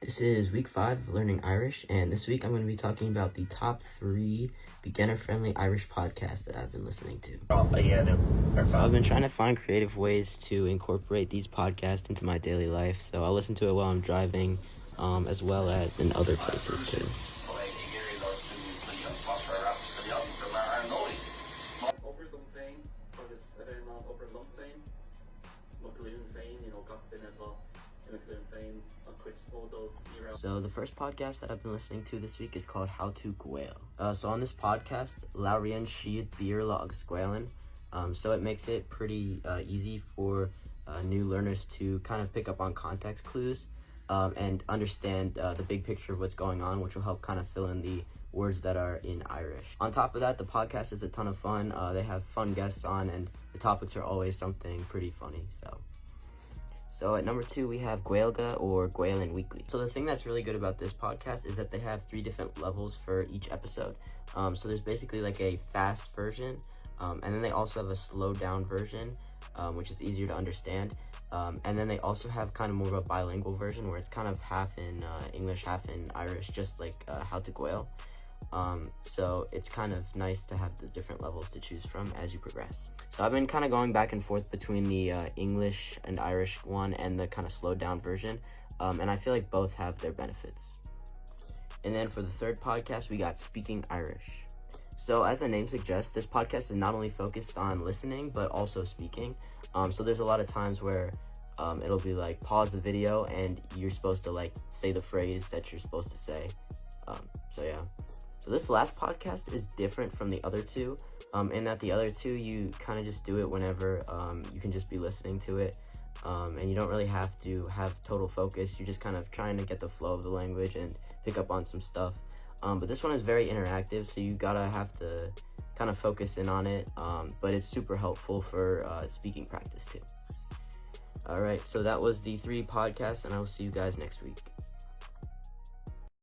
This is week 5 of learning Irish, and this week I'm going to be talking about the top 3 beginner-friendly Irish podcasts that I've been listening to. So I've been trying to find creative ways to incorporate these podcasts into my daily life, so I listen to it while I'm driving, as well as in other places too. So the first podcast that I've been listening to this week is called How to Gael. So on this podcast, Laurian Sheed Beerlog Squalin. So it makes it pretty easy for new learners to kind of pick up on context clues and understand the big picture of what's going on, which will help kind of fill in the words that are in Irish. On top of that, the podcast is a ton of fun. They have fun guests on, and the topics are always something pretty funny. So at number 2, we have Gaelga or Gaelin Weekly. So the thing that's really good about this podcast is that they have 3 different levels for each episode. So there's basically like a fast version, and then they also have a slowed down version, which is easier to understand. And then they also have kind of more of a bilingual version where it's kind of half in English, half in Irish, just like How to Gael. So it's kind of nice to have the different levels to choose from as you progress. So I've been kind of going back and forth between the English and Irish one and the kind of slowed down version, and I feel like both have their benefits. And then for the third podcast, we got Speaking Irish. So as the name suggests, this podcast is not only focused on listening, but also speaking. So there's a lot of times where it'll be like pause the video and you're supposed to like say the phrase that you're supposed to say. So yeah. So this last podcast is different from the other 2, in that the other 2, you kind of just do it whenever, you can just be listening to it, and you don't really have to have total focus. You're just kind of trying to get the flow of the language and pick up on some stuff. But this one is very interactive, so you have to kind of focus in on it, but it's super helpful for speaking practice too. Alright, so that was the 3 podcasts, and I will see you guys next week.